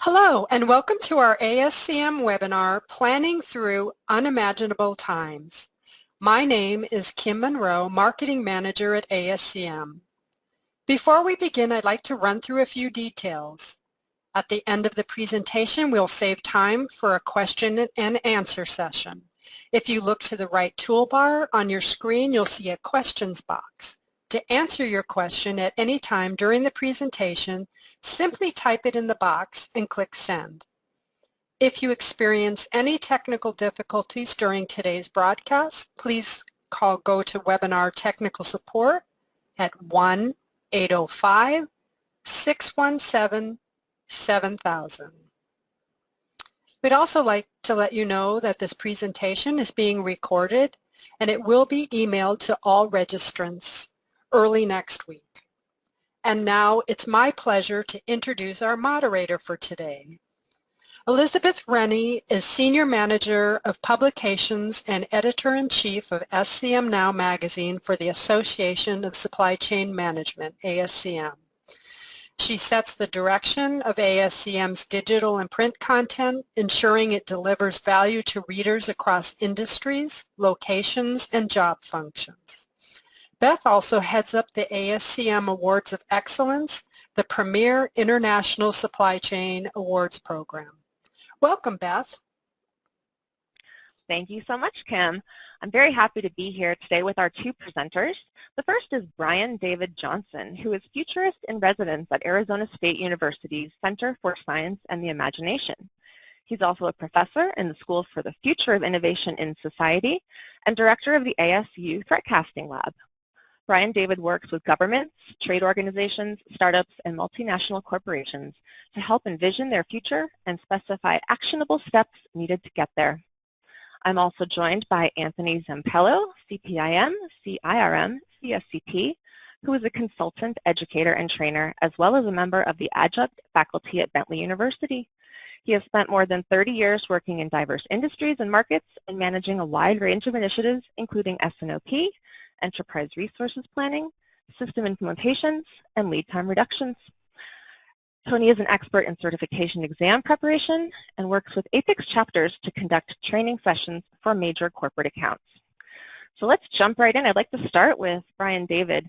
Hello, and welcome to our ASCM webinar, Planning Through Unimaginable Times. My name is Kim Monroe, Marketing Manager at ASCM. Before we begin, I'd like to run through a few details. At the end of the presentation, we'll save time for a question and answer session. If you look to the right toolbar on your screen, you'll see a questions box. To answer your question at any time during the presentation, simply type it in the box and click Send. If you experience any technical difficulties during today's broadcast, please call GoToWebinar Technical Support at 1-805-617-7000. We'd also like to let you know that this presentation is being recorded and it will be emailed to all registrants early next week. And now it's my pleasure to introduce our moderator for today. Elizabeth Rennie is Senior Manager of Publications and Editor-in-Chief of SCM Now magazine for the Association of Supply Chain Management, ASCM. She sets the direction of ASCM's digital and print content, ensuring it delivers value to readers across industries, locations, and job functions. Beth also heads up the ASCM Awards of Excellence, the premier international supply chain awards program. Welcome, Beth. Thank you so much, Kim. I'm very happy to be here today with our two presenters. The first is Brian David Johnson, who is futurist in residence at Arizona State University's Center for Science and the Imagination. He's also a professor in the School for the Future of Innovation in Society and director of the ASU Threatcasting Lab. Brian David works with governments, trade organizations, startups, and multinational corporations to help envision their future and specify actionable steps needed to get there. I'm also joined by Anthony Zampello, CPIM, CIRM, CSCP, who is a consultant, educator, and trainer, as well as a member of the adjunct faculty at Bentley University. He has spent more than 30 years working in diverse industries and markets and managing a wide range of initiatives, including S&OP, enterprise resources planning, system implementations, and lead time reductions. Tony is an expert in certification exam preparation and works with Apex chapters to conduct training sessions for major corporate accounts. So let's jump right in. I'd like to start with Brian David.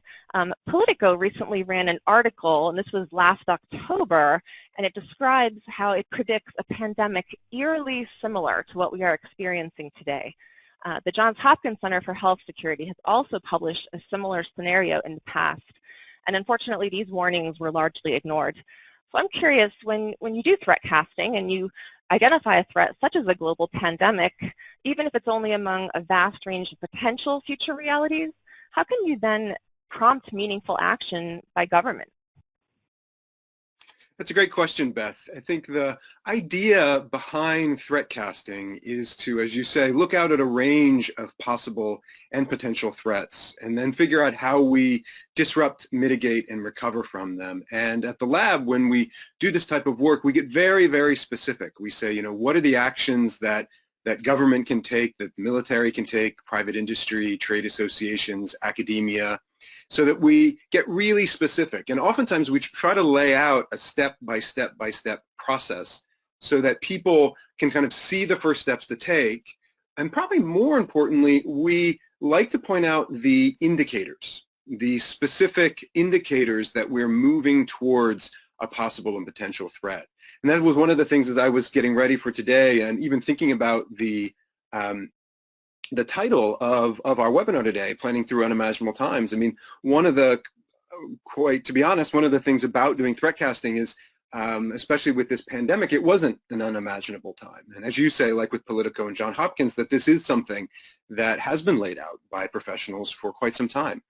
Politico recently ran an article, and this was last October, and it describes how it predicts a pandemic eerily similar to what we are experiencing today. The Johns Hopkins Center for Health Security has also published a similar scenario in the past, and unfortunately these warnings were largely ignored. So I'm curious, when you do threat casting and you identify a threat such as a global pandemic, even if it's only among a vast range of potential future realities, how can you then prompt meaningful action by government? That's a great question, Beth. I think the idea behind threat casting is to, as you say, look out at a range of possible and potential threats and then figure out how we disrupt, mitigate, and recover from them. And at the lab, when we do this type of work, we get very, very specific. We say, what are the actions that government can take, that the military can take, private industry, trade associations, academia, so that we get really specific. And oftentimes we try to lay out a step-by-step process so that people can kind of see the first steps to take. And probably more importantly, we like to point out the indicators, the specific indicators that we're moving towards a possible and potential threat. And that was one of the things as I was getting ready for today and even thinking about the title of our webinar today, Planning Through Unimaginable Times. I mean, to be honest, one of the things about doing threat casting is, especially with this pandemic, it wasn't an unimaginable time. And as you say, like with Politico and Johns Hopkins, that this is something that has been laid out by professionals for quite some time.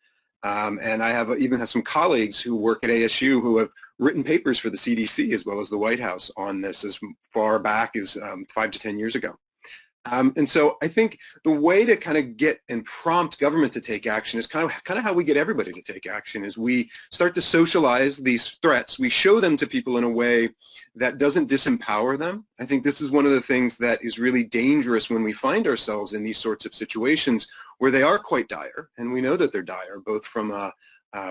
And I even have some colleagues who work at ASU who have written papers for the CDC as well as the White House on this as far back as 5 to 10 years ago. And so I think the way to kind of get and prompt government to take action is kind of how we get everybody to take action is we start to socialize these threats. We show them to people in a way that doesn't disempower them. I think this is one of the things that is really dangerous when we find ourselves in these sorts of situations where they are quite dire, and we know that they're dire, both from a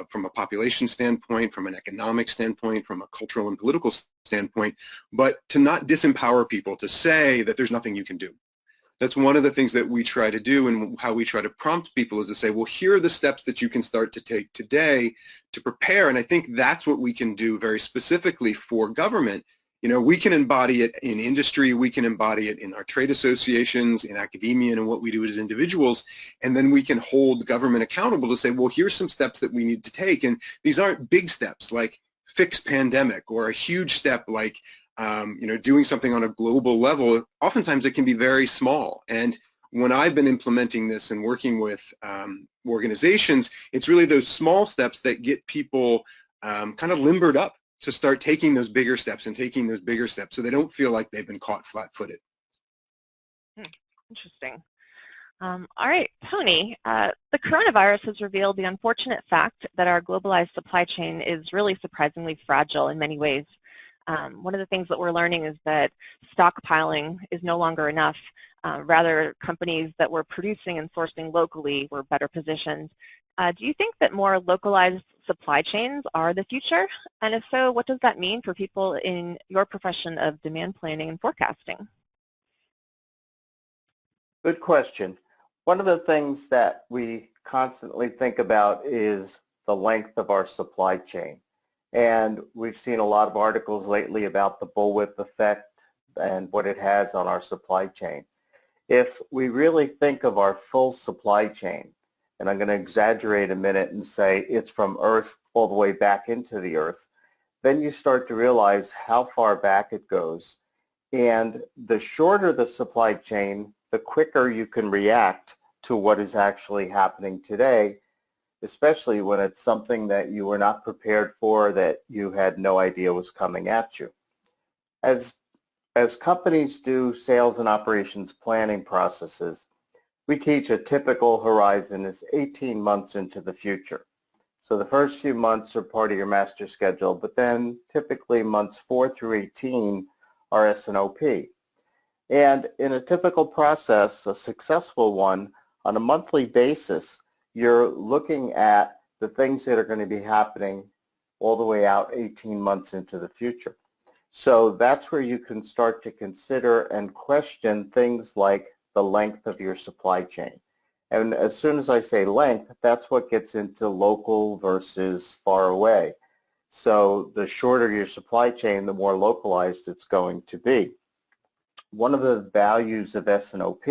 from a population standpoint, from an economic standpoint, from a cultural and political standpoint, but to not disempower people to say that there's nothing you can do. That's one of the things that we try to do, and how we try to prompt people is to say, well, here are the steps that you can start to take today to prepare. And I think that's what we can do very specifically for government. You know, we can embody it in industry, we can embody it in our trade associations, in academia, and what we do as individuals, and then we can hold government accountable to say, well, here's some steps that we need to take. And these aren't big steps like fix pandemic, or a huge step like you know, doing something on a global level. Oftentimes it can be very small. And when I've been implementing this and working with organizations, it's really those small steps that get people kind of limbered up to start taking those bigger steps and taking those bigger steps, so they don't feel like they've been caught flat-footed. Interesting. All right, Tony, the coronavirus has revealed the unfortunate fact that our globalized supply chain is really surprisingly fragile in many ways. One of the things that we're learning is that stockpiling is no longer enough. Rather, companies that were producing and sourcing locally were better positioned. Do you think that more localized supply chains are the future? And if so, what does that mean for people in your profession of demand planning and forecasting? Good question. One of the things that we constantly think about is the length of our supply chain. And we've seen a lot of articles lately about the bullwhip effect and what it has on our supply chain. If we really think of our full supply chain, and I'm going to exaggerate a minute and say it's from Earth all the way back into the Earth, then you start to realize how far back it goes. And the shorter the supply chain, the quicker you can react to what is actually happening today, especially when it's something that you were not prepared for, that you had no idea was coming at you. As companies do sales and operations planning processes, we teach a typical horizon is 18 months into the future. So the first few months are part of your master schedule, but then typically months 4 through 18 are S&OP. And in a typical process, a successful one, on a monthly basis, you're looking at the things that are going to be happening all the way out 18 months into the future. So that's where you can start to consider and question things like the length of your supply chain. And as soon as I say length, that's what gets into local versus far away. So the shorter your supply chain, the more localized it's going to be. One of the values of S&OP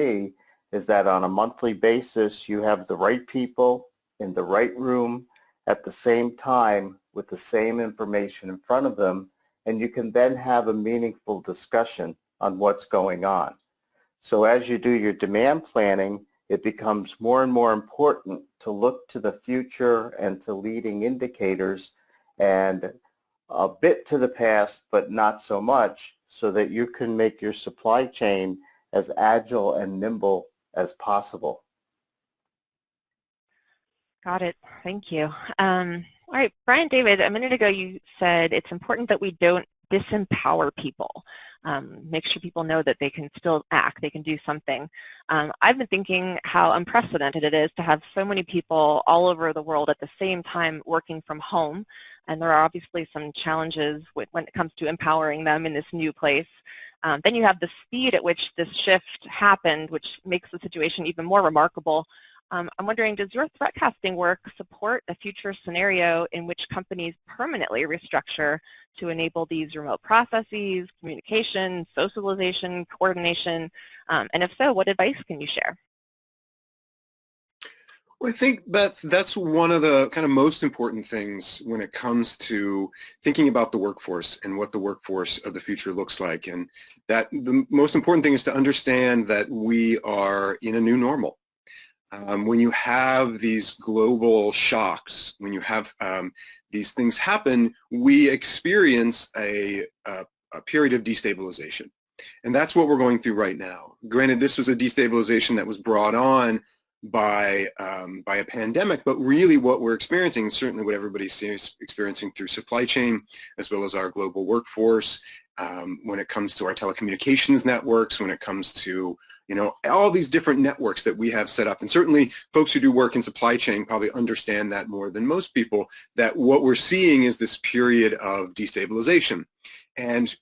is that on a monthly basis, you have the right people in the right room at the same time with the same information in front of them, and you can then have a meaningful discussion on what's going on. So as you do your demand planning, it becomes more and more important to look to the future and to leading indicators and a bit to the past, but not so much, so that you can make your supply chain as agile and nimble as possible. Got it. Thank you. All right, Brian David, a minute ago you said it's important that we don't disempower people. Make sure people know that they can still act, they can do something. I've been thinking how unprecedented it is to have so many people all over the world at the same time working from home, and there are obviously some challenges when it comes to empowering them in this new place. Then you have the speed at which this shift happened, which makes the situation even more remarkable. I'm wondering, does your threatcasting work support a future scenario in which companies permanently restructure to enable these remote processes, communication, socialization, coordination? And if so, what advice can you share? Well, I think that's one of the kind of most important things when it comes to thinking about the workforce and what the workforce of the future looks like. And that the most important thing is to understand that we are in a new normal. When you have these global shocks, when you have these things happen, we experience a period of destabilization. And that's what we're going through right now. Granted, this was a destabilization that was brought on by a pandemic, but really what we're experiencing, certainly what everybody's experiencing through supply chain, as well as our global workforce, when it comes to our telecommunications networks, when it comes to all these different networks that we have set up. And certainly folks who do work in supply chain probably understand that more than most people, that what we're seeing is this period of destabilization. And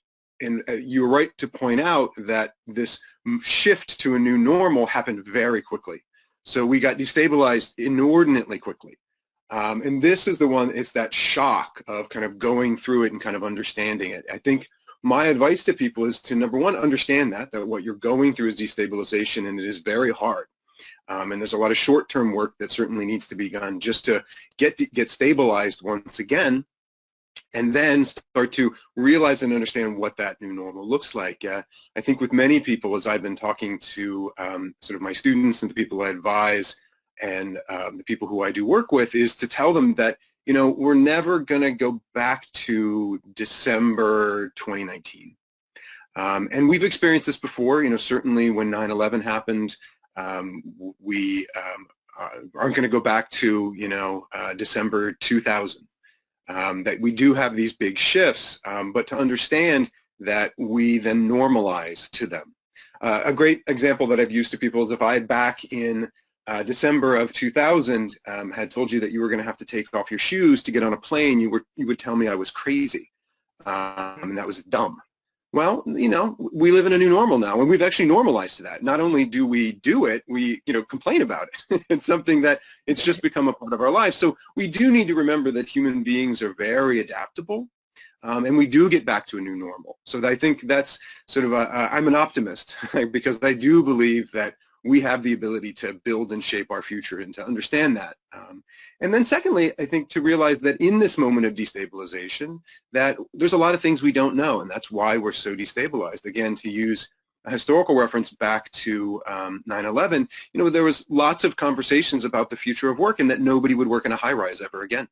you're right to point out that this shift to a new normal happened very quickly. So we got destabilized inordinately quickly. And this is the one, it's that shock of kind of going through it and kind of understanding it. I think my advice to people is to, number one, understand that what you're going through is destabilization, and it is very hard. And there's a lot of short-term work that certainly needs to be done just to get stabilized once again, and then start to realize and understand what that new normal looks like. I think with many people, as I've been talking to sort of my students and the people I advise and the people who I do work with, is to tell them that we're never going to go back to December 2019. And we've experienced this before. Certainly when 9/11 happened, we aren't going to go back to, December 2000. That we do have these big shifts, but to understand that we then normalize to them. A great example that I've used to people is if I back in December of 2000 had told you that you were going to have to take off your shoes to get on a plane, you would tell me I was crazy, and that was dumb. Well, we live in a new normal now, and we've actually normalized to that. Not only do we do it, we complain about it. It's something that it's just become a part of our lives. So we do need to remember that human beings are very adaptable, and we do get back to a new normal. So I think that's sort of I'm an optimist because I do believe that we have the ability to build and shape our future and to understand that. And then secondly, I think to realize that in this moment of destabilization, that there's a lot of things we don't know, and that's why we're so destabilized. Again, to use a historical reference back to 9/11, there was lots of conversations about the future of work and that nobody would work in a high-rise ever again,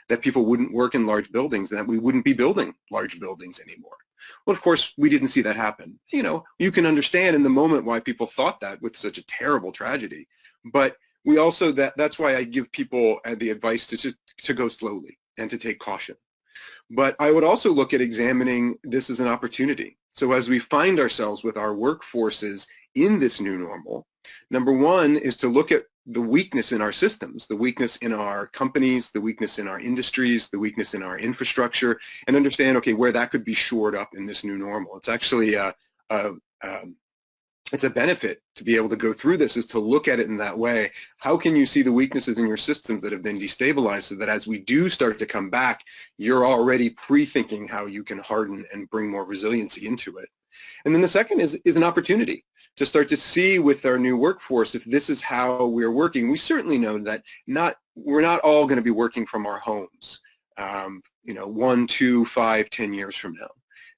that people wouldn't work in large buildings, and that we wouldn't be building large buildings anymore. Well, of course, we didn't see that happen. You can understand in the moment why people thought that with such a terrible tragedy. But we also, that's why I give people the advice to go slowly and to take caution. But I would also look at examining this as an opportunity. So as we find ourselves with our workforces in this new normal, number one is to look at the weakness in our systems, the weakness in our companies, the weakness in our industries, the weakness in our infrastructure, and understand, okay, where that could be shored up in this new normal. It's actually it's a benefit to be able to go through this, is to look at it in that way. How can you see the weaknesses in your systems that have been destabilized so that as we do start to come back, you're already pre-thinking how you can harden and bring more resiliency into it. And then the second is an opportunity to start to see with our new workforce, if this is how we're working. We certainly know that we're not all going to be working from our homes, 1, 2, 5, 10 years from now.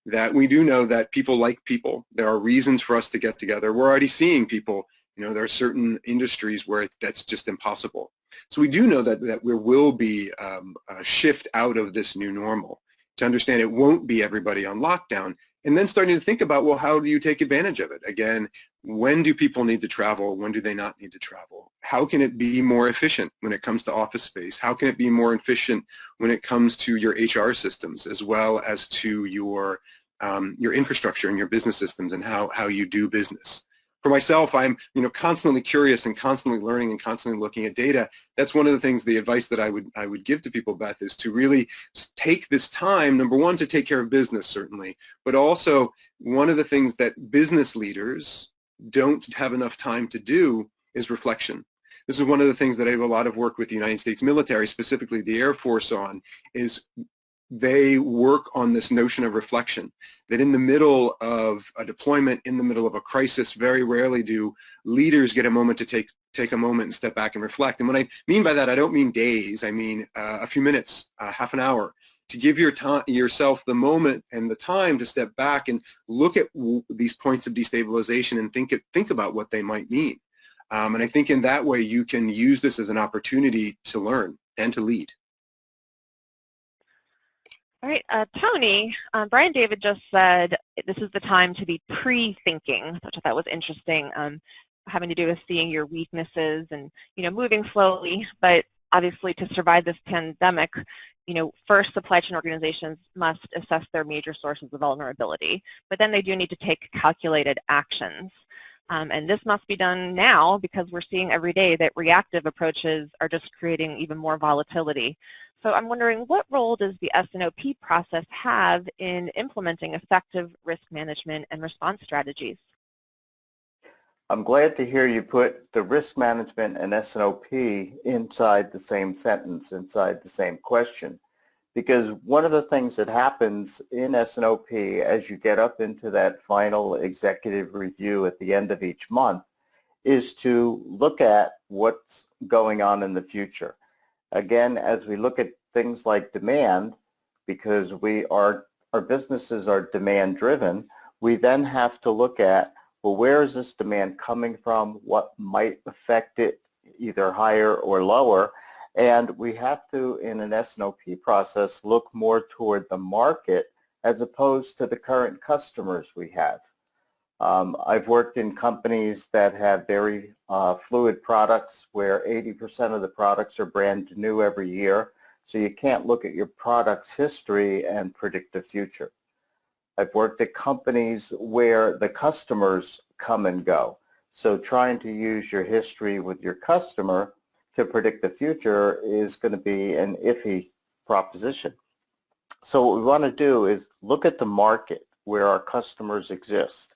That we do know that people like people. There are reasons for us to get together. We're already seeing people, there are certain industries where that's just impossible. So we do know that there will be a shift out of this new normal, to understand it won't be everybody on lockdown. And then starting to think about, well, how do you take advantage of it? Again, when do people need to travel? When do they not need to travel? How can it be more efficient when it comes to office space? How can it be more efficient when it comes to your HR systems, as well as to your infrastructure and your business systems and how you do business? For myself, I'm constantly curious and constantly learning and constantly looking at data. That's one of the things, the advice that I would give to people, Beth, is to really take this time, number one, to take care of business, certainly, but also one of the things that business leaders don't have enough time to do is reflection. This is one of the things that I have a lot of work with the United States military, specifically the Air Force, on, is they work on this notion of reflection, that in the middle of a deployment, in the middle of a crisis, very rarely do leaders get a moment to take a moment and step back and reflect. And what I mean by that, I don't mean days, I mean a few minutes, half an hour, to give yourself the moment and the time to step back and look at these points of destabilization and think about what they might mean. And I think in that way you can use this as an opportunity to learn and to lead. All right, Tony, Brian David just said this is the time to be pre-thinking, which I thought was interesting, having to do with seeing your weaknesses and, moving slowly. But obviously to survive this pandemic, first supply chain organizations must assess their major sources of vulnerability, but then they do need to take calculated actions. And this must be done now because we're seeing every day that reactive approaches are just creating even more volatility. So I'm wondering, what role does the S&OP process have in implementing effective risk management and response strategies? I'm glad to hear you put the risk management and S&OP inside the same sentence, inside the same question. Because one of the things that happens in S&OP as you get up into that final executive review at the end of each month is to look at what's going on in the future. Again, as we look at things like demand, because our businesses are demand driven, we then have to look at, well, where is this demand coming from? What might affect it either higher or lower? And we have to, in an S&OP process, look more toward the market as opposed to the current customers we have. I've worked in companies that have very fluid products where 80% of the products are brand new every year, so you can't look at your product's history and predict the future. I've worked at companies where the customers come and go, so trying to use your history with your customer to predict the future is going to be an iffy proposition. So what we want to do is look at the market where our customers exist.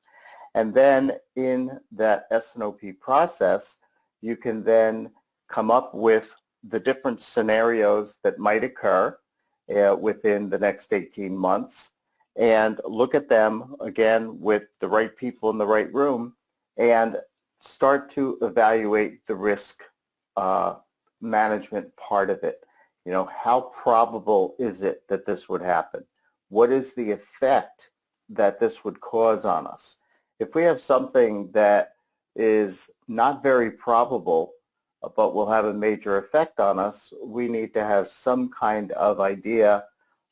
And then in that S&OP process, you can then come up with the different scenarios that might occur within the next 18 months and look at them again with the right people in the right room and start to evaluate the risk management part of it. You know, how probable is it that this would happen? What is the effect that this would cause on us? If we have something that is not very probable but will have a major effect on us, we need to have some kind of idea,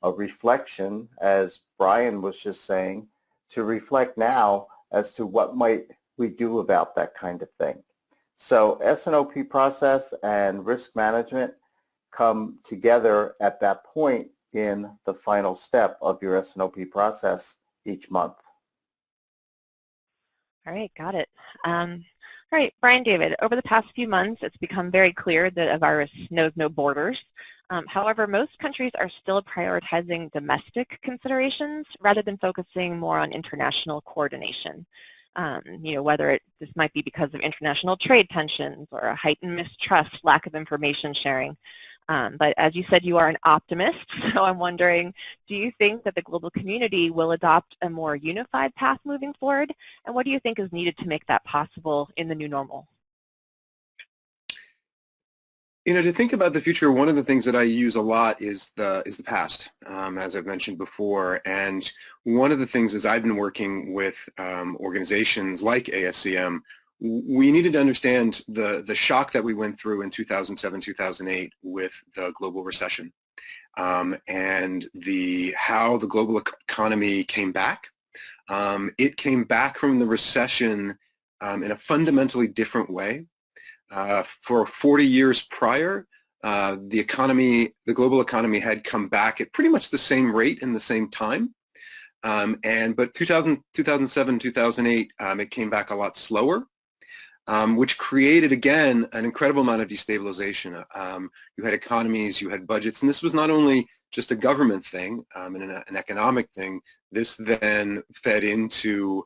a reflection, as Brian was just saying, to reflect now as to what might we do about that kind of thing. So S&OP process and risk management come together at that point in the final step of your S&OP process each month. All right, got it. All right, Brian David, over the past few months, it's become very clear that a virus knows no borders. However, most countries are still prioritizing domestic considerations rather than focusing more on international coordination. You know, whether this might be because of international trade tensions or a heightened mistrust, lack of information sharing. But as you said, you are an optimist, so I'm wondering, do you think that the global community will adopt a more unified path moving forward? And what do you think is needed to make that possible in the new normal? You know, to think about the future, one of the things that I use a lot is the past, as I've mentioned before. And one of the things is I've been working with organizations like ASCM. We needed to understand the shock that we went through in 2007, 2008 with the global recession, and how the global economy came back. It came back from the recession in a fundamentally different way. For 40 years prior, the global economy had come back at pretty much the same rate in the same time. But 2007, 2008, it came back a lot slower, which created, again, an incredible amount of destabilization. You had economies, you had budgets, and this was not only just a government thing and an economic thing. This then fed into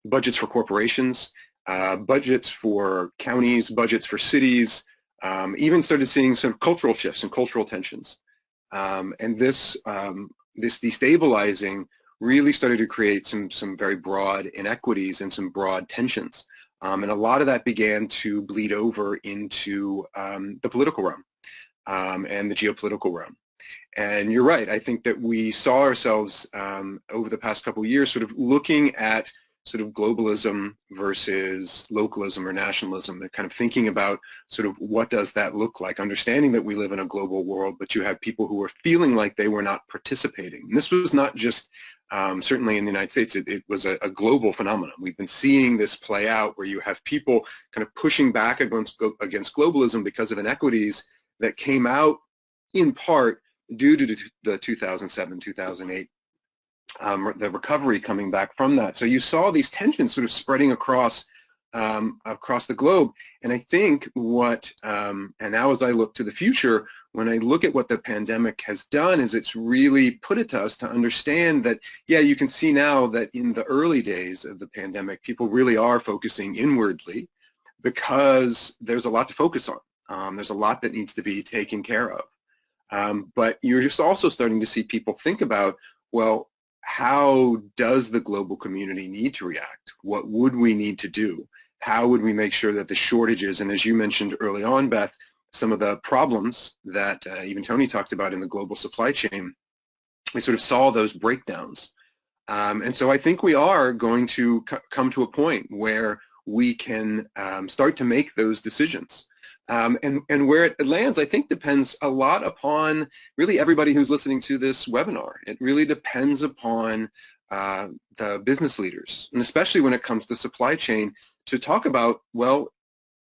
budgets for corporations, budgets for counties, budgets for cities, even started seeing some cultural shifts and cultural tensions. And this destabilizing really started to create some very broad inequities and some broad tensions. And a lot of that began to bleed over into the political realm and the geopolitical realm. And you're right, I think that we saw ourselves over the past couple of years sort of looking at sort of globalism versus localism or nationalism, and kind of thinking about sort of what does that look like, understanding that we live in a global world, but you have people who were feeling like they were not participating. And this was not just, certainly in the United States, it was a global phenomenon. We've been seeing this play out where you have people kind of pushing back against globalism because of inequities that came out in part due to the 2007, 2008 the recovery coming back from that. So you saw these tensions sort of spreading across the globe. And I think what, and now as I look to the future, when I look at what the pandemic has done, is it's really put it to us to understand that, yeah, you can see now that in the early days of the pandemic, people really are focusing inwardly because there's a lot to focus on. There's a lot that needs to be taken care of. But you're just also starting to see people think about, well, how does the global community need to react? What would we need to do? How would we make sure that the shortages, and as you mentioned early on, Beth, some of the problems that even Tony talked about in the global supply chain, we sort of saw those breakdowns. And so I think we are going to come to a point where we can start to make those decisions. And where it lands, I think, depends a lot upon really everybody who's listening to this webinar. It really depends upon the business leaders, and especially when it comes to supply chain, to talk about, well,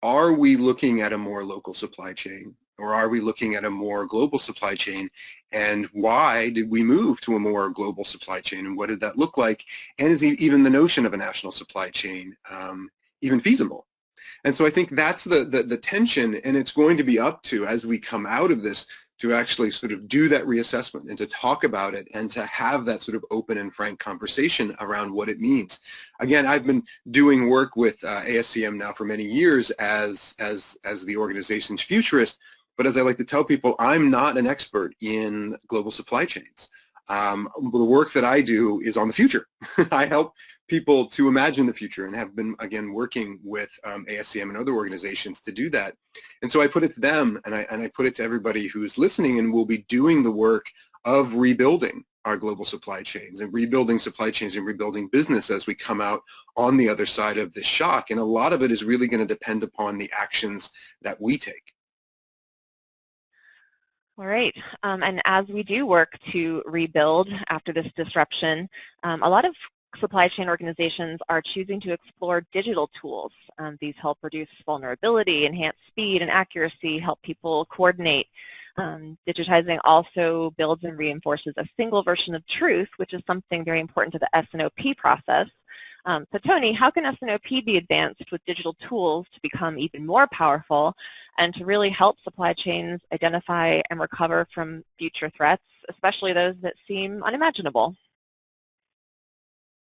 are we looking at a more local supply chain, or are we looking at a more global supply chain, and why did we move to a more global supply chain, and what did that look like, and is even the notion of a national supply chain even feasible? And so I think that's the tension, and it's going to be up to, as we come out of this, to actually sort of do that reassessment and to talk about it and to have that sort of open and frank conversation around what it means. Again, I've been doing work with ASCM now for many years as the organization's futurist, but as I like to tell people, I'm not an expert in global supply chains. The work that I do is on the future. I help people to imagine the future and have been, again, working with ASCM and other organizations to do that. And so I put it to them, and I put it to everybody who's listening, and will be doing the work of rebuilding our global supply chains and rebuilding business as we come out on the other side of this shock. And a lot of it is really going to depend upon the actions that we take. All right, and as we do work to rebuild after this disruption, a lot of supply chain organizations are choosing to explore digital tools. These help reduce vulnerability, enhance speed and accuracy, help people coordinate. Digitizing also builds and reinforces a single version of truth, which is something very important to the S&OP process. So Tony, how can S&OP be advanced with digital tools to become even more powerful and to really help supply chains identify and recover from future threats, especially those that seem unimaginable?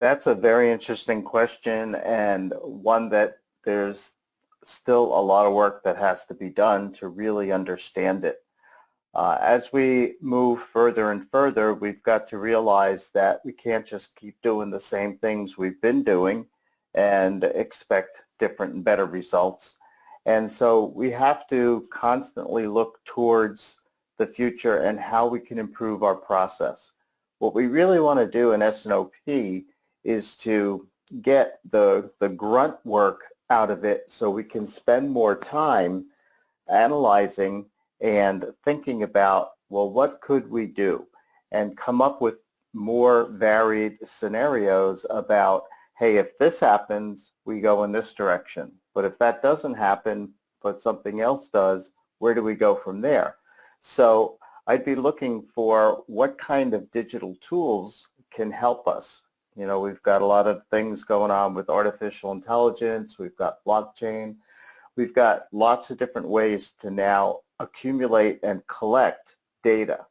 That's a very interesting question, and one that there's still a lot of work that has to be done to really understand it. As we move further and further, we've got to realize that we can't just keep doing the same things we've been doing and expect different and better results. And so we have to constantly look towards the future and how we can improve our process. What we really want to do in S&OP is to get the grunt work out of it so we can spend more time analyzing and thinking about, well, what could we do, and come up with more varied scenarios about, hey, if this happens, we go in this direction. But if that doesn't happen, but something else does, where do we go from there? So I'd be looking for what kind of digital tools can help us. You know, we've got a lot of things going on with artificial intelligence, we've got blockchain, we've got lots of different ways to now accumulate and collect data.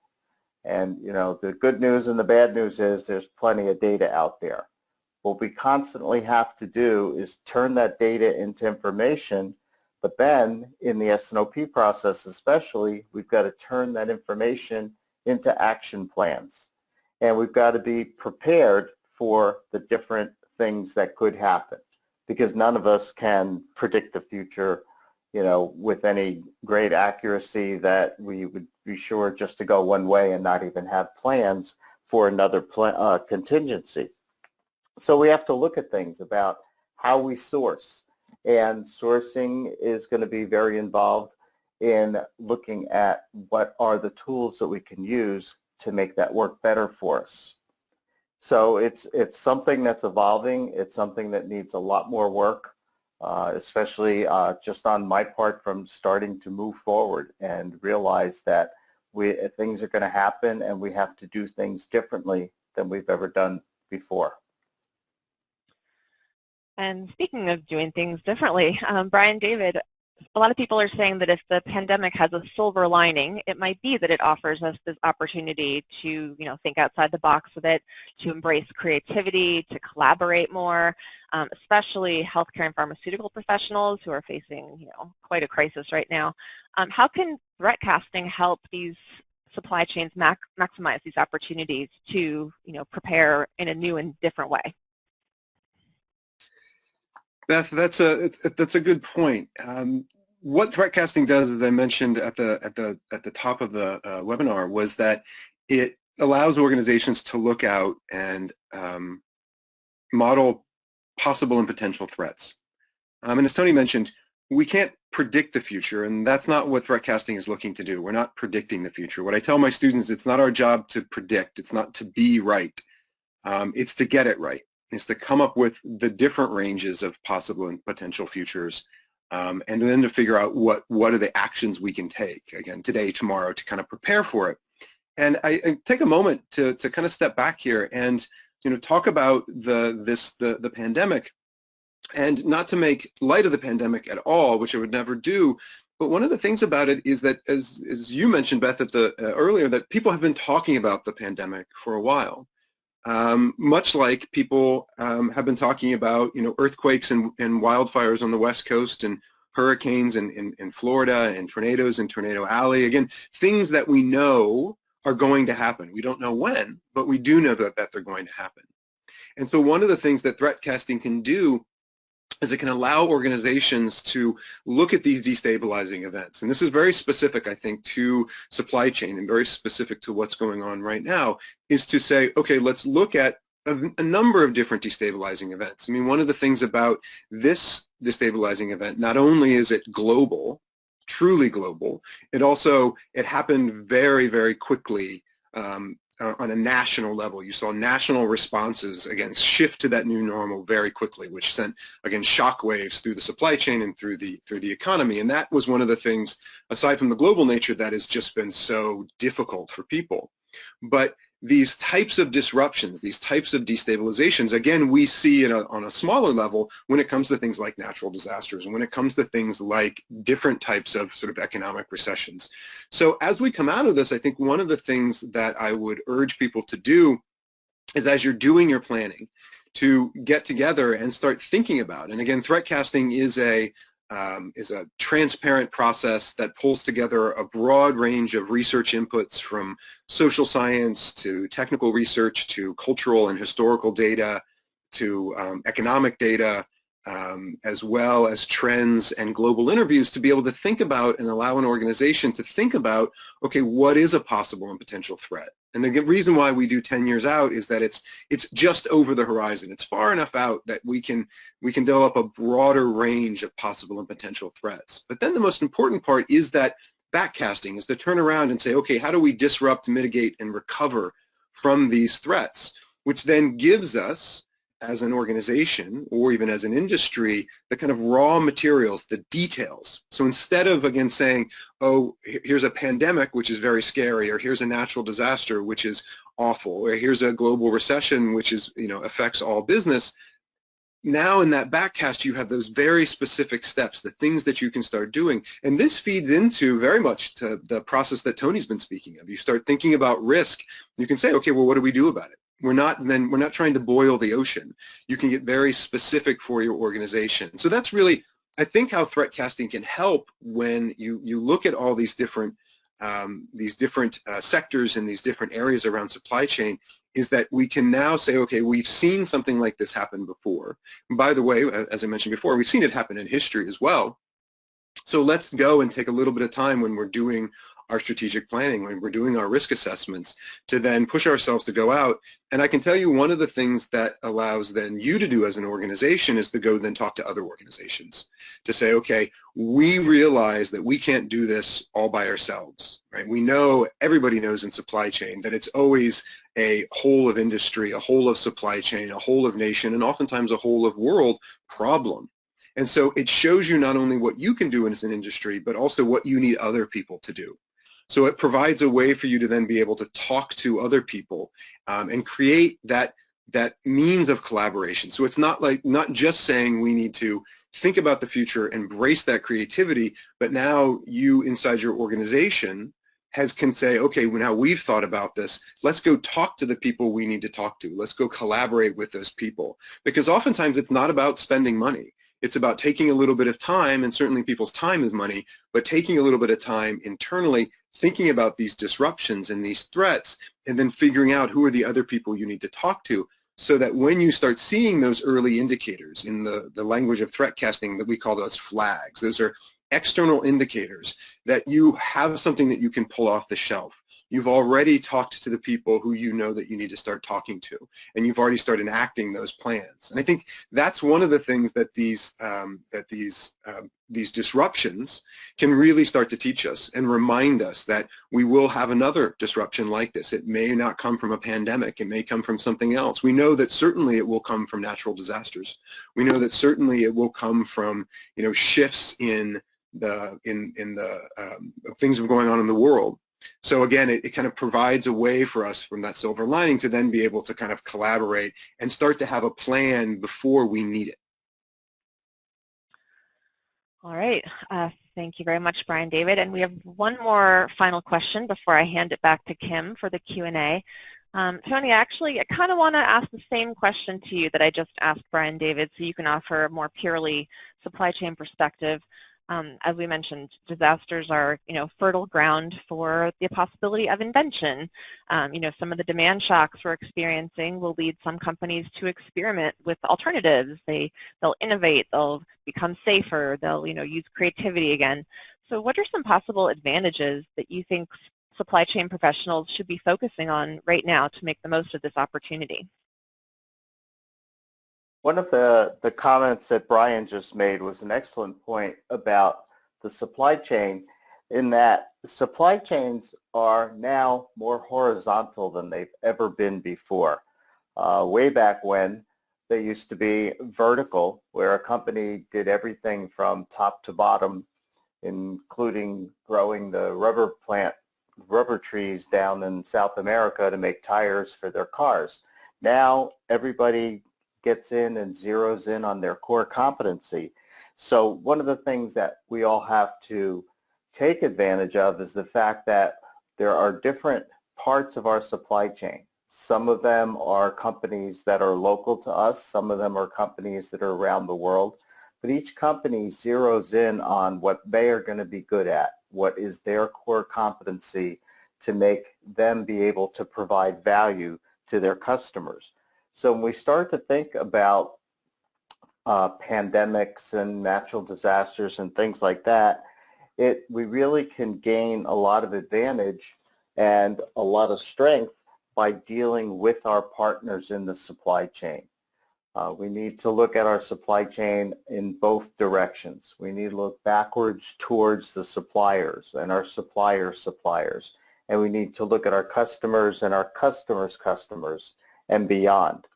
And, you know, the good news and the bad news is there's plenty of data out there. What we constantly have to do is turn that data into information, but then in the S&OP process especially, we've got to turn that information into action plans. And we've got to be prepared for the different things that could happen, because none of us can predict the future, you know, with any great accuracy that we would be sure just to go one way and not even have plans for another contingency. So we have to look at things about how we source, and sourcing is going to be very involved in looking at what are the tools that we can use to make that work better for us. So it's something that's evolving. It's something that needs a lot more work, especially just on my part, from starting to move forward and realize that things are going to happen and we have to do things differently than we've ever done before. And speaking of doing things differently, Brian, David, a lot of people are saying that if the pandemic has a silver lining, it might be that it offers us this opportunity to, think outside the box with it, to embrace creativity, to collaborate more, especially healthcare and pharmaceutical professionals who are facing, quite a crisis right now. How can threatcasting help these supply chains maximize these opportunities to, prepare in a new and different way? Beth, that's a good point. What threatcasting does, as I mentioned at the top of the webinar, was that it allows organizations to look out and model possible and potential threats. And as Tony mentioned, we can't predict the future, and that's not what threatcasting is looking to do. We're not predicting the future. What I tell my students, it's not our job to predict. It's not to be right. It's to get it right. Is to come up with the different ranges of possible and potential futures, and then to figure out what are the actions we can take, again, today, tomorrow, to kind of prepare for it. And I take a moment to kind of step back here and talk about the pandemic, and not to make light of the pandemic at all, which I would never do. But one of the things about it is that, as you mentioned, Beth, earlier, that people have been talking about the pandemic for a while. Much like people have been talking about, earthquakes and wildfires on the West Coast, and hurricanes in Florida, and tornadoes in Tornado Alley. Again, things that we know are going to happen. We don't know when, but we do know that they're going to happen. And so one of the things that threatcasting can do is it can allow organizations to look at these destabilizing events. And this is very specific, I think, to supply chain, and very specific to what's going on right now, is to say, okay, let's look at a number of different destabilizing events. I mean, one of the things about this destabilizing event, not only is it global, truly global, it happened very, very quickly on a national level. You saw national responses, again, shift to that new normal very quickly, which sent, again, shockwaves through the supply chain and through the economy. And that was one of the things, aside from the global nature, that has just been so difficult for people. But these types of disruptions, these types of destabilizations, again, we see on a smaller level when it comes to things like natural disasters, and when it comes to things like different types of sort of economic recessions. So as we come out of this, I think one of the things that I would urge people to do is, as you're doing your planning, to get together and start thinking about, and again, threatcasting is a transparent process that pulls together a broad range of research inputs, from social science to technical research to cultural and historical data to economic data, as well as trends and global interviews, to be able to think about and allow an organization to think about, okay, what is a possible and potential threat? And the reason why we do 10 years out is that it's just over the horizon. It's far enough out that we can develop a broader range of possible and potential threats. But then the most important part is that backcasting, is to turn around and say, okay, how do we disrupt, mitigate, and recover from these threats, which then gives us, as an organization or even as an industry, the kind of raw materials, the details. So instead of, again, saying, oh, here's a pandemic, which is very scary, or here's a natural disaster, which is awful, or here's a global recession, which is, affects all business, now in that backcast you have those very specific steps, the things that you can start doing. And this feeds into very much to the process that Tony's been speaking of. You start thinking about risk. You can say, okay, well, what do we do about it? We're not trying to boil the ocean. You can get very specific for your organization. So that's really, I think, how threatcasting can help when you look at all these different sectors and these different areas around supply chain, is that we can now say, okay, we've seen something like this happen before. And by the way, as I mentioned before, we've seen it happen in history as well. So let's go and take a little bit of time when we're doing our strategic planning, when we're doing our risk assessments, to then push ourselves to go out. And I can tell you, one of the things that allows then you to do as an organization is to go then talk to other organizations, to say, okay, we realize that we can't do this all by ourselves, right? We know, everybody knows in supply chain that it's always a whole of industry, a whole of supply chain, a whole of nation, and oftentimes a whole of world problem. And so it shows you not only what you can do as an industry, but also what you need other people to do. So it provides a way for you to then be able to talk to other people and create that means of collaboration. So it's not just saying we need to think about the future, embrace that creativity, but now you inside your organization can say, okay, now we've thought about this, let's go talk to the people we need to talk to. Let's go collaborate with those people. Because oftentimes it's not about spending money. It's about taking a little bit of time, and certainly people's time is money, but taking a little bit of time internally, thinking about these disruptions and these threats, and then figuring out who are the other people you need to talk to, so that when you start seeing those early indicators in the language of threat casting, that we call those flags, those are external indicators that you have something that you can pull off the shelf. You've already talked to the people who you know that you need to start talking to, and you've already started enacting those plans. And I think that's one of the things that these disruptions can really start to teach us and remind us that we will have another disruption like this. It may not come from a pandemic. It may come from something else. We know that certainly it will come from natural disasters. We know that certainly it will come from, you know, shifts in the things going on in the world. So again, it kind of provides a way for us from that silver lining to then be able to kind of collaborate and start to have a plan before we need it. All right. Thank you very much, Brian David. And we have one more final question before I hand it back to Kim for the Q&A. Tony, actually, I kind of want to ask the same question to you that I just asked Brian David, so you can offer a more purely supply chain perspective. As we mentioned, disasters are, you know, fertile ground for the possibility of invention. You know, some of the demand shocks we're experiencing will lead some companies to experiment with alternatives. They'll innovate, they'll become safer, they'll, you know, use creativity again. So what are some possible advantages that you think supply chain professionals should be focusing on right now to make the most of this opportunity? One of the comments that Brian just made was an excellent point about the supply chain, in that the supply chains are now more horizontal than they've ever been before. Way back when, they used to be vertical, where a company did everything from top to bottom, including growing the rubber trees down in South America to make tires for their cars. Now everybody gets in and zeroes in on their core competency. So one of the things that we all have to take advantage of is the fact that there are different parts of our supply chain. Some of them are companies that are local to us. Some of them are companies that are around the world. But each company zeroes in on what they are going to be good at, what is their core competency to make them be able to provide value to their customers. So when we start to think about pandemics and natural disasters and things like that, we really can gain a lot of advantage and a lot of strength by dealing with our partners in the supply chain. We need to look at our supply chain in both directions. We need to look backwards towards the suppliers and our suppliers, and we need to look at our customers and our customers' customers and beyond.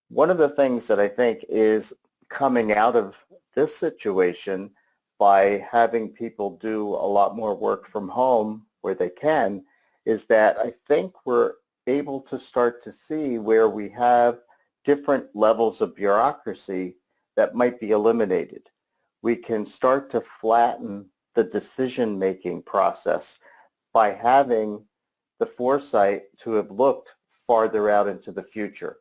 One of the things that I think is coming out of this situation, by having people do a lot more work from home where they can, is that I think we're able to start to see where we have different levels of bureaucracy that might be eliminated. We can start to flatten the decision-making process by having the foresight to have looked farther out into the future.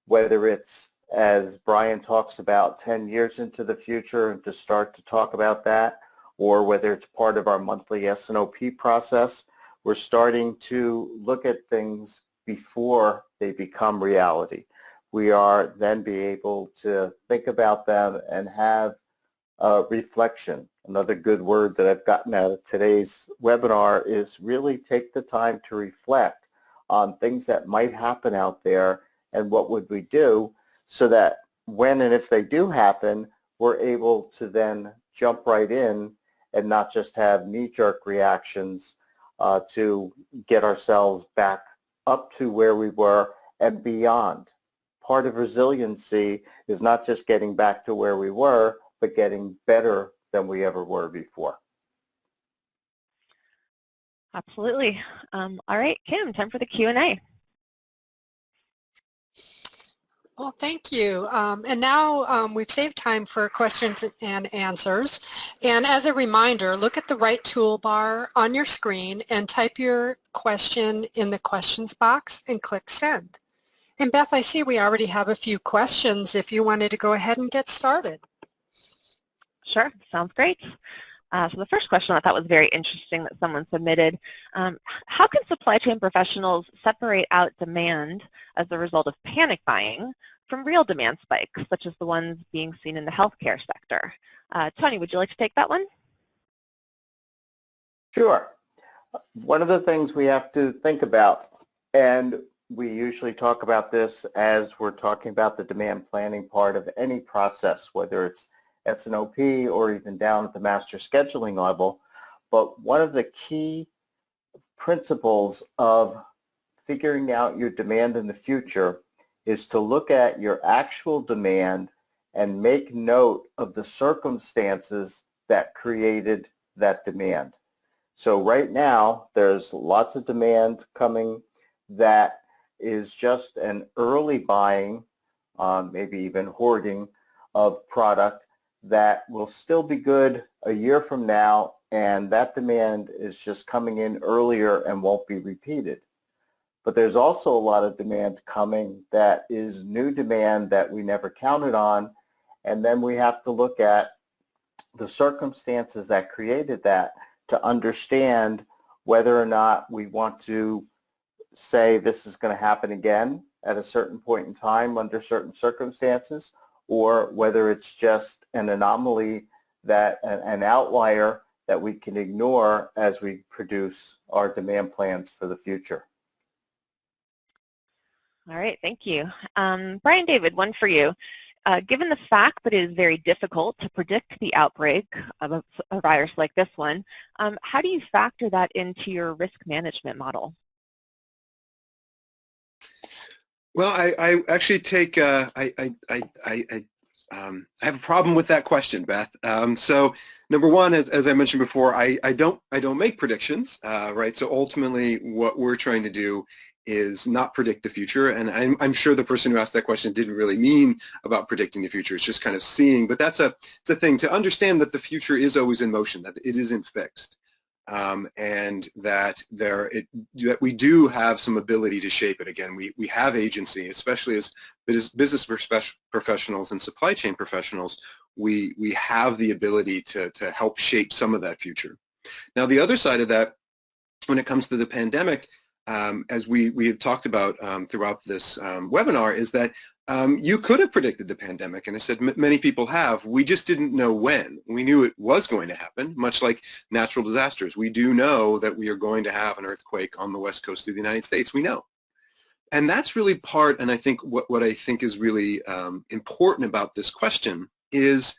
Whether it's, as Brian talks about, 10 years into the future and to start to talk about that, or whether it's part of our monthly S&OP process, we're starting to look at things before they become reality. We are then be able to think about them and have reflection. Another good word that I've gotten out of today's webinar is really take the time to reflect on things that might happen out there and what would we do, so that when and if they do happen, we're able to then jump right in and not just have knee-jerk reactions to get ourselves back up to where we were and beyond. Part of resiliency is not just getting back to where we were, but getting better than we ever were before. Absolutely. All right, Kim, time for the Q&A. Well, thank you. And now we've saved time for questions and answers. And as a reminder, look at the right toolbar on your screen and type your question in the questions box and click send. And Beth, I see we already have a few questions if you wanted to go ahead and get started. Sure, sounds great. So the first question I thought was very interesting that someone submitted. How can supply chain professionals separate out demand as a result of panic buying from real demand spikes, such as the ones being seen in the healthcare sector? Tony, would you like to take that one? Sure. One of the things we have to think about, and we usually talk about this as we're talking about the demand planning part of any process, whether it's S&OP or even down at the master scheduling level, but one of the key principles of figuring out your demand in the future is to look at your actual demand and make note of the circumstances that created that demand. So right now, there's lots of demand coming that is just an early buying, maybe even hoarding of product that will still be good a year from now, and that demand is just coming in earlier and won't be repeated. But there's also a lot of demand coming that is new demand that we never counted on, and then we have to look at the circumstances that created that to understand whether or not we want to say this is going to happen again at a certain point in time under certain circumstances, or whether it's just an anomaly, that an outlier that we can ignore as we produce our demand plans for the future. All right, thank you. Brian David, one for you. Given the fact that it is very difficult to predict the outbreak of a virus like this one, how do you factor that into your risk management model? Well, I actually take I have a problem with that question, Beth. So number one, as I mentioned before, I don't make predictions, right? So ultimately, what we're trying to do is not predict the future, and I'm sure the person who asked that question didn't really mean about predicting the future. It's just kind of seeing, but it's a thing to understand that the future is always in motion, that it isn't fixed, and that that we do have some ability to shape it. Again, we have agency, especially as business professionals and supply chain professionals. We have the ability to help shape some of that future. Now, the other side of that, when it comes to the pandemic, as we have talked about throughout this webinar, is that you could have predicted the pandemic, and I said many people have. We just didn't know when. We knew it was going to happen, much like natural disasters. We do know that we are going to have an earthquake on the west coast of the United States. We know. And that's really part, and I think what I think is really important about this question is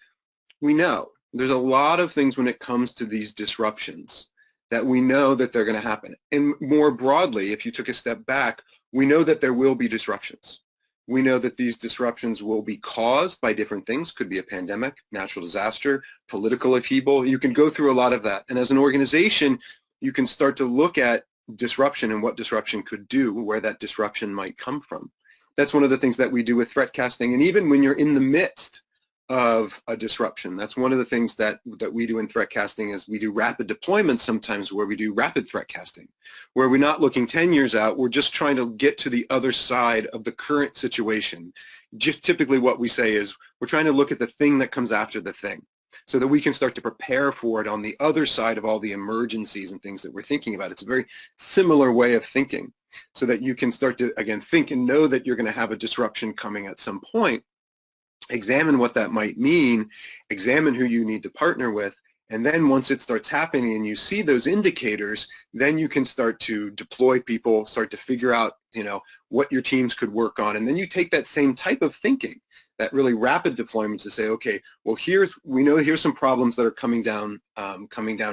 we know. There's a lot of things when it comes to these disruptions that we know that they're going to happen. And more broadly, if you took a step back, we know that there will be disruptions. We know that these disruptions will be caused by different things. Could be a pandemic, natural disaster, political upheaval. You can go through a lot of that. And as an organization, you can start to look at disruption and what disruption could do, where that disruption might come from. That's one of the things that we do with threatcasting. And even when you're in the midst of a disruption, that's one of the things that we do in threatcasting is we do rapid deployments sometimes where we do rapid threatcasting, where we're not looking 10 years out, we're just trying to get to the other side of the current situation. Just typically what we say is we're trying to look at the thing that comes after the thing so that we can start to prepare for it on the other side of all the emergencies and things that we're thinking about. It's a very similar way of thinking so that you can start to, again, think and know that you're going to have a disruption coming at some point. Examine what that might mean, examine who you need to partner with, and then once it starts happening and you see those indicators, then you can start to deploy people, start to figure out, what your teams could work on, and then you take that same type of thinking, that really rapid deployment to say, okay, well we know here's some problems that are coming down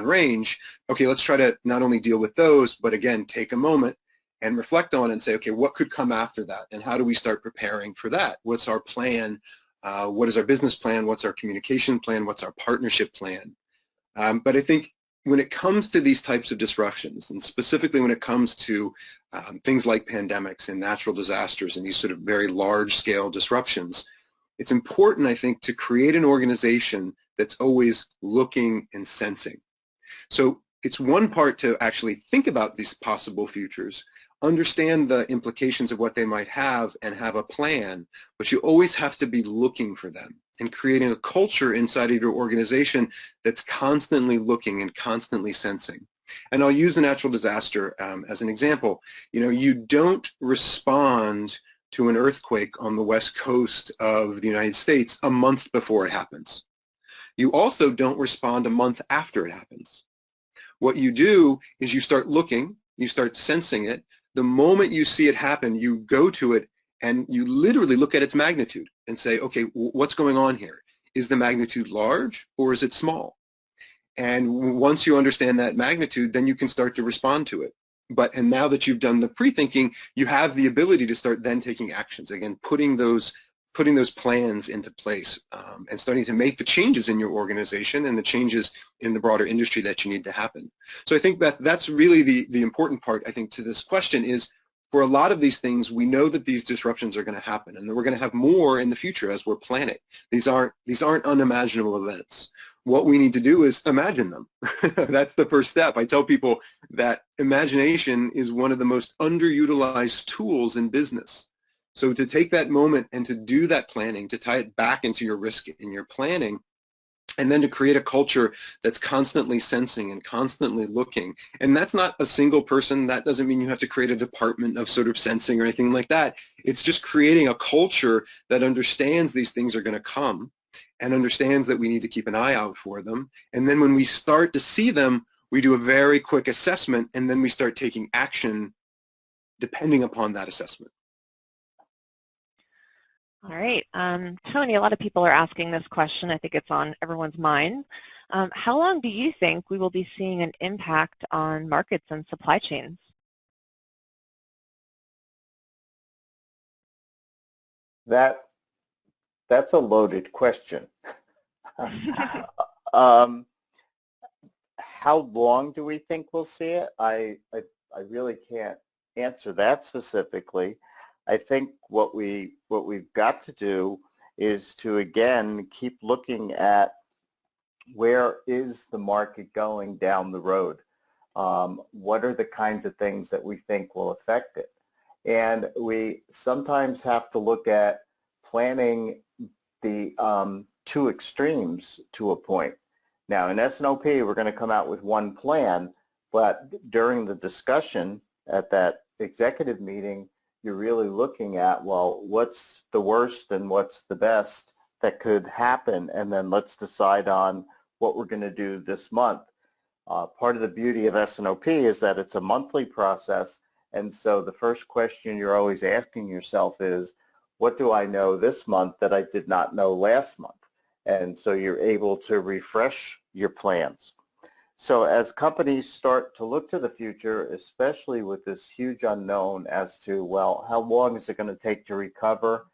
range. Okay, let's try to not only deal with those, but again, take a moment and reflect on and say, okay, what could come after that, and how do we start preparing for that? What's our plan? What is our business plan? What's our communication plan? What's our partnership plan? But I think when it comes to these types of disruptions, and specifically when it comes to things like pandemics and natural disasters and these sort of very large-scale disruptions, it's important, I think, to create an organization that's always looking and sensing. So it's one part to actually think about these possible futures, understand the implications of what they might have, and have a plan, but you always have to be looking for them and creating a culture inside of your organization that's constantly looking and constantly sensing. And I'll use a natural disaster as an example. You know, you don't respond to an earthquake on the west coast of the United States a month before it happens. You also don't respond a month after it happens. What you do is you start looking, you start sensing it. The moment you see it happen, you go to it and you literally look at its magnitude and say, okay, what's going on here? Is the magnitude large or is it small? And once you understand that magnitude, then you can start to respond to it. And now that you've done the pre-thinking, you have the ability to start then taking actions. Again, putting those plans into place and starting to make the changes in your organization and the changes in the broader industry that you need to happen. So I think that's really the important part, I think, to this question is, for a lot of these things, we know that these disruptions are going to happen, and that we're going to have more in the future as we're planning. These aren't unimaginable events. What we need to do is imagine them. That's the first step. I tell people that imagination is one of the most underutilized tools in business. So to take that moment and to do that planning, to tie it back into your risk and your planning, and then to create a culture that's constantly sensing and constantly looking. And that's not a single person. That doesn't mean you have to create a department of sort of sensing or anything like that. It's just creating a culture that understands these things are going to come and understands that we need to keep an eye out for them. And then when we start to see them, we do a very quick assessment, and then we start taking action depending upon that assessment. All right, Tony, a lot of people are asking this question. I think it's on everyone's mind. How long do you think we will be seeing an impact on markets and supply chains? That's a loaded question. How long do we think we'll see it? I really can't answer that specifically. I think what we've got to do is to, again, keep looking at where is the market going down the road. What are the kinds of things that we think will affect it? And we sometimes have to look at planning the two extremes to a point. Now, in S&OP, we're going to come out with one plan, but during the discussion at that executive meeting, you're really looking at, well, what's the worst and what's the best that could happen, and then let's decide on what we're going to do this month. Part of the beauty of S&OP is that it's a monthly process, and so the first question you're always asking yourself is, what do I know this month that I did not know last month? And so you're able to refresh your plans. So as companies start to look to the future, especially with this huge unknown as to, well, how long is it going to take to recover?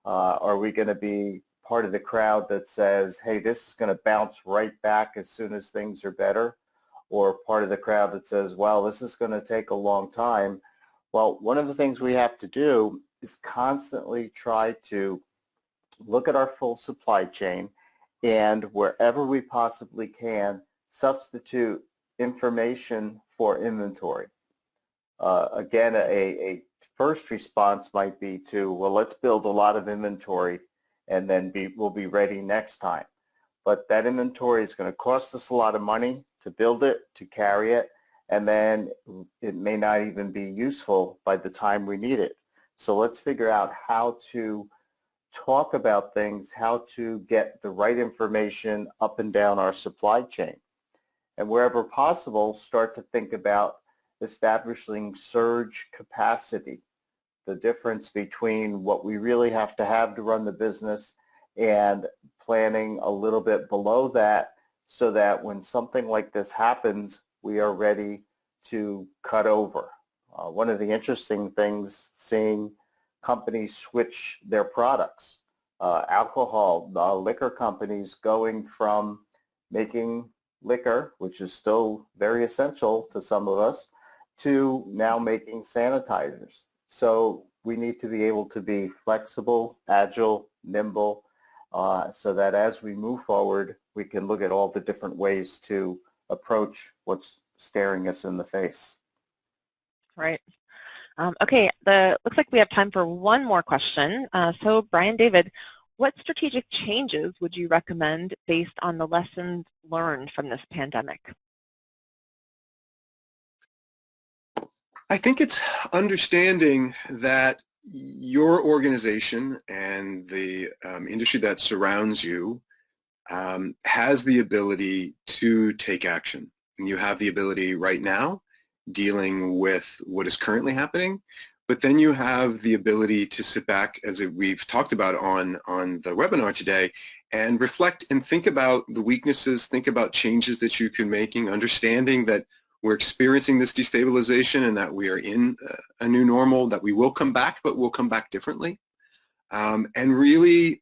Are we going to be part of the crowd that says, hey, this is going to bounce right back as soon as things are better? Or part of the crowd that says, well, this is going to take a long time? Well, one of the things we have to do is constantly try to look at our full supply chain, and wherever we possibly can, substitute information for inventory. Again, a first response might be to, well, let's build a lot of inventory and then we'll be ready next time. But that inventory is going to cost us a lot of money to build it, to carry it, and then it may not even be useful by the time we need it. So let's figure out how to talk about things, how to get the right information up and down our supply chain. And wherever possible, start to think about establishing surge capacity, the difference between what we really have to run the business and planning a little bit below that, so that when something like this happens, we are ready to cut over. One of the interesting things, seeing companies switch their products, alcohol, liquor companies going from making liquor, which is still very essential to some of us, to now making sanitizers. So we need to be able to be flexible, agile, nimble, so that as we move forward, we can look at all the different ways to approach what's staring us in the face. Right. Okay, looks like we have time for one more question. So Brian David, what strategic changes would you recommend based on the lessons learned from this pandemic? I think it's understanding that your organization and the industry that surrounds you has the ability to take action. And you have the ability right now dealing with what is currently happening, but then you have the ability to sit back, as we've talked about on the webinar today, and reflect and think about the weaknesses, think about changes that you can making, understanding that we're experiencing this destabilization and that we are in a new normal, that we will come back, but we'll come back differently, and really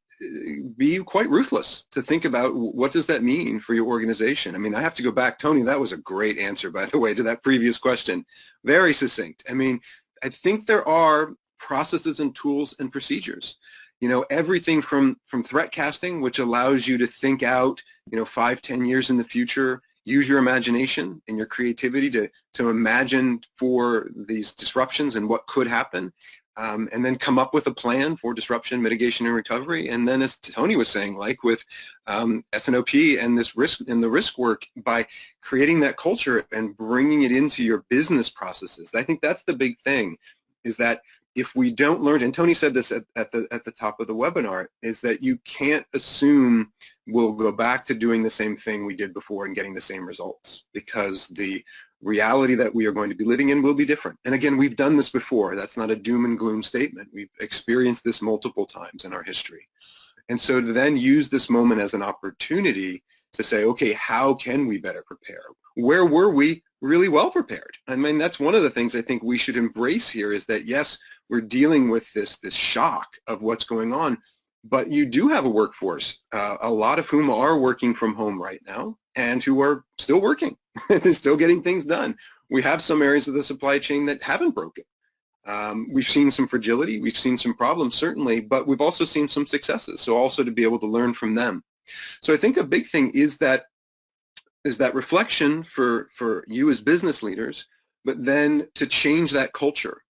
be quite ruthless to think about what does that mean for your organization. I mean, I have to go back, Tony, that was a great answer, by the way, to that previous question. Very succinct. I mean, I think there are processes and tools and procedures. You know, everything from threat casting, which allows you to think out, 5, 10 years in the future, use your imagination and your creativity to imagine for these disruptions and what could happen. And then come up with a plan for disruption, mitigation, and recovery. And then, as Tony was saying, like with S&OP and this risk and the risk work, by creating that culture and bringing it into your business processes. I think that's the big thing, is that if we don't learn, and Tony said this at the top of the webinar, is that you can't assume we'll go back to doing the same thing we did before and getting the same results, because the reality that we are going to be living in will be different. And again, we've done this before. That's not a doom and gloom statement. We've experienced this multiple times in our history. And so to then use this moment as an opportunity to say, okay, how can we better prepare? Where were we really well prepared? I mean, that's one of the things I think we should embrace here, is that yes, we're dealing with this shock of what's going on, but you do have a workforce, a lot of whom are working from home right now and who are still working and still getting things done. We have some areas of the supply chain that haven't broken. We've seen some fragility, we've seen some problems certainly, but we've also seen some successes, so also to be able to learn from them. So I think a big thing is that reflection for you as business leaders, but then to change that culture,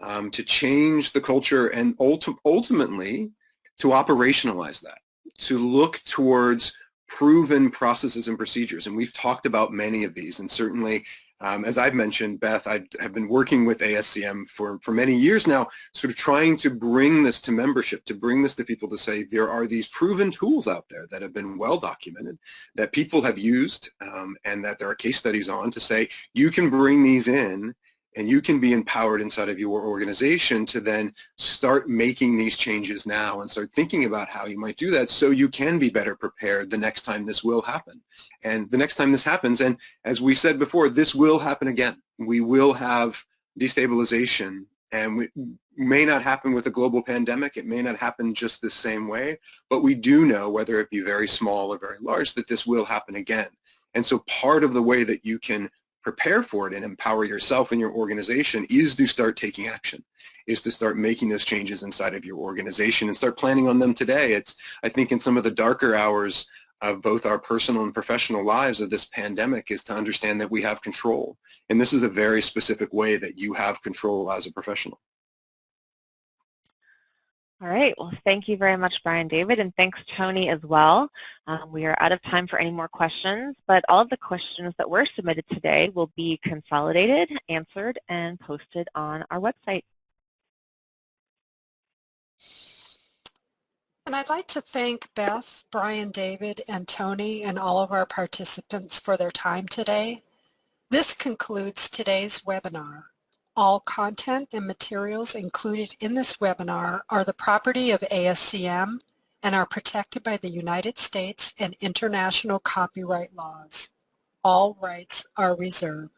to change the culture and ultimately to operationalize that, to look towards proven processes and procedures. And we've talked about many of these, and certainly, as I've mentioned, Beth, I have been working with ASCM for many years now, sort of trying to bring this to membership, to bring this to people, to say there are these proven tools out there that have been well documented, that people have used, and that there are case studies on, to say you can bring these in and you can be empowered inside of your organization to then start making these changes now and start thinking about how you might do that, so you can be better prepared the next time this will happen. And the next time this happens, and as we said before, this will happen again. We will have destabilization, and it may not happen with a global pandemic. It may not happen just the same way, but we do know, whether it be very small or very large, that this will happen again. And so part of the way that you can prepare for it and empower yourself and your organization is to start taking action, is to start making those changes inside of your organization and start planning on them today. It's, I think, in some of the darker hours of both our personal and professional lives of this pandemic, is to understand that we have control. And this is a very specific way that you have control as a professional. All right, well, thank you very much, Brian David, and thanks, Tony, as well. We are out of time for any more questions, but all of the questions that were submitted today will be consolidated, answered, and posted on our website. And I'd like to thank Beth, Brian David, and Tony, and all of our participants for their time today. This concludes today's webinar. All content and materials included in this webinar are the property of ASCM and are protected by the United States and international copyright laws. All rights are reserved.